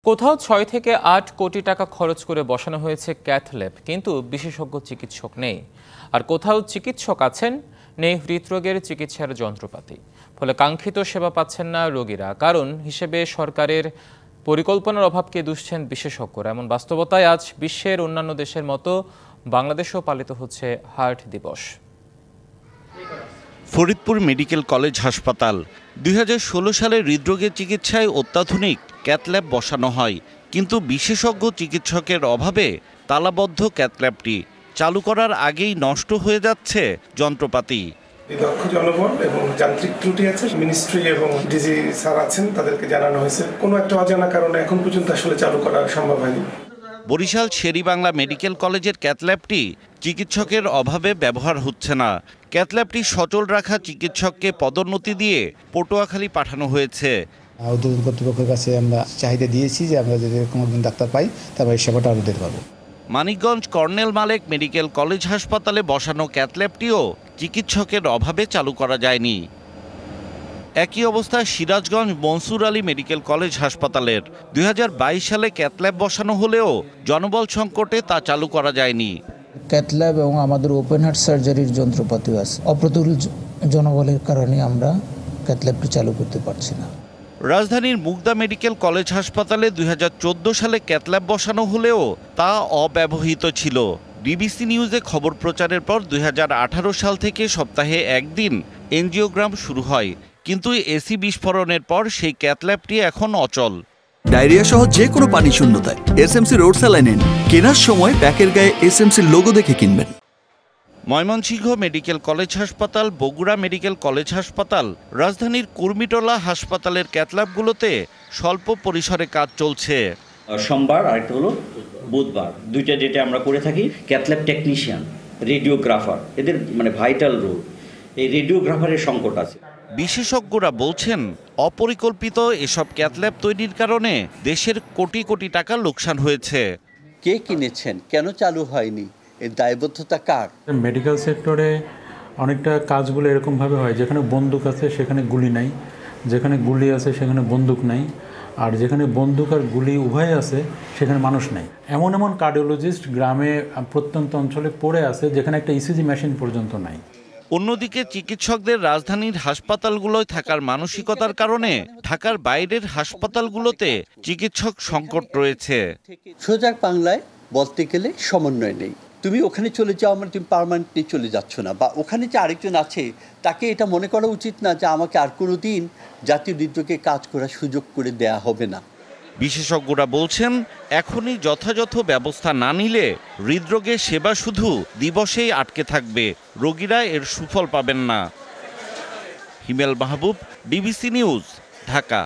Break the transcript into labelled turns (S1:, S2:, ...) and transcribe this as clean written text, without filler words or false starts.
S1: কোথাও ৬ থেকে ৮ কোটি টাকা খরচ করে বসানো হয়েছে ক্যাথ ল্যাব, কিন্তু বিশেষজ্ঞ চিকিৎসক নেই। আর কোথাও চিকিৎসক আছেন, নেই হৃদরোগের চিকিৎসার যন্ত্রপাতি। ফলে কাঙ্ক্ষিত সেবা পাচ্ছেন না রোগীরা। কারণ হিসেবে সরকারের পরিকল্পনার অভাবকে দুষছেন বিশেষজ্ঞরা। এমন বাস্তবতায় আজ বিশ্বের অন্যান্য দেশের মতো বাংলাদেশেও পালিত হচ্ছে হার্ট দিবস।
S2: ফরিদপুর মেডিকেল কলেজ হাসপাতাল ২০১৬ সালে হৃদরোগের চিকিৎসায় অত্যাধুনিক ক্যাথ ল্যাব বসানো হয়, কিন্তু বিশেষজ্ঞ চিকিৎসকের অভাবে তালাবদ্ধ ক্যাথ ল্যাবটি চালু করার আগেই নষ্ট হয়ে যাচ্ছে যন্ত্রপাতি।
S3: দক্ষ জনবল এবং যান্ত্রিক ত্রুটি আছে। মিনিস্ট্রি এবং ডিজি স্যার আছেন, তাদেরকে জানানো হয়েছে। কোনো একটা অজানা কারণে এখন পর্যন্ত আসলে চালু করা সম্ভব হয়নি।
S2: বরিশাল শের-ই-বাংলা মেডিকেল কলেজের ক্যাথ ল্যাবটি চিকিৎসকের অভাবে ব্যবহার হচ্ছে না। ক্যাথ ল্যাবটি সচল রাখা চিকিৎসককে পদোন্নতি দিয়ে পটুয়াখালী পাঠানো হয়েছে।
S4: ঊর্ধ্বতন কর্তৃপক্ষের কাছে আমরা চাহিদা দিয়েছি যে আমরা যদি কোনো একজন ডাক্তার পাই তারপর এই সেবাটা আরও দিতে পারবো।
S2: মানিকগঞ্জ কর্নেল মালেক মেডিকেল কলেজ হাসপাতালে বসানো ক্যাথ ল্যাবটিও চিকিৎসকের অভাবে চালু করা যায়নি। একই অবস্থা সিরাজগঞ্জ মনসুর আলী মেডিকেল কলেজ হাসপাতালের ২০২২ সালে ক্যাথ ল্যাব বসানো হলেও জনবল সংকটে তা চালু করা যায়নি।
S5: ক্যাথ ল্যাব এবং আমাদের ওপেন হার্ট সার্জারির যন্ত্রপাতি আছে, অপ্রতুল জনবলের কারণে আমরা ক্যাথ ল্যাবটি চালু করতে পারছি না।
S2: রাজধানীর মুগদা মেডিকেল কলেজ হাসপাতালে ২০১৪ সালে ক্যাথ ল্যাব বসানো হলেও তা অব্যবহৃত ছিল। ডিবিসি নিউজে খবর প্রচারের পর ২০১৮ সাল থেকে সপ্তাহে একদিন এনজিওগ্রাম শুরু হয়, কিন্তু এসি বিস্ফোরণের পর সেই ক্যাথ ল্যাবটি এখন অচল।
S6: ডায়রিয়া সহ যে কোনো পানি শূন্যতায় এসএমসি রোড স্যালাইন নিন। কেনার সময় প্যাকের গায়ে এসএমসির লোগো দেখে কিনবেন।
S2: ময়মনসিংহ মেডিকেল কলেজ হাসপাতাল, বগুড়া মেডিকেল কলেজ হাসপাতাল, রাজধানীর কুর্মিটোলা হাসপাতালের ক্যাথ ল্যাবগুলোতে স্বল্প পরিসরে কাজ চলছে।
S7: সোমবার আরেকটা হলো বুধবার, দুইটা ডেটে আমরা করে থাকি। ক্যাথ ল্যাব টেকনিশিয়ান, রেডিওগ্রাফার, এদের ভাইটাল রোল। এই রেডিওগ্রাফারের সংকট আছে।
S2: বিশেষজ্ঞরা বলছেন, অপরিকল্পিত এসব ক্যাথ ল্যাব তৈরির কারণে দেশের কোটি কোটি টাকা লোকসান হয়েছে।
S8: কে কিনেছেন, কেন চালু হয়নি, এর দায়বদ্ধতা কার?
S9: মেডিকেল সেক্টরে অনেকটা কাজগুলো এরকমভাবে হয়, যেখানে বন্দুক আছে সেখানে গুলি নাই, যেখানে গুলি আছে সেখানে বন্দুক নাই, আর যেখানে বন্দুক আর গুলি উভয় আছে সেখানে মানুষ নাই। এমন এমন কার্ডিওলজিস্ট গ্রামে প্রত্যন্ত অঞ্চলে পড়ে আছে যেখানে একটা ইসিজি মেশিন পর্যন্ত নাই।
S2: অন্যদিকে চিকিৎসকদের রাজধানীর হাসপাতালগুলোয় থাকার মানসিকতার কারণে ঢাকার বাইরের হাসপাতালগুলোতে চিকিৎসক সংকট রয়েছে।
S8: সোজা বাংলায় বলতে গেলে সমন্বয় নেই। তুমি ওখানে চলে যাও, মানে তুমি পার্মানেন্টলি চলে যাচ্ছ না, বা ওখানে যে আরেকজন আছে তাকে এটা মনে করা উচিত না যে আমাকে আর কোনো দিন জাতীয় হৃদরোগে কাজ করার সুযোগ করে দেয়া হবে না।
S2: বিশেষজ্ঞরা বলছেন, এখনই যথাযথ ব্যবস্থা না নিলে হৃদরোগের সেবা শুধু দিবসেই আটকে থাকবে, রোগীরা এর সুফল পাবেন না। হিমেল মাহবুব, ডিবিসি নিউজ, ঢাকা।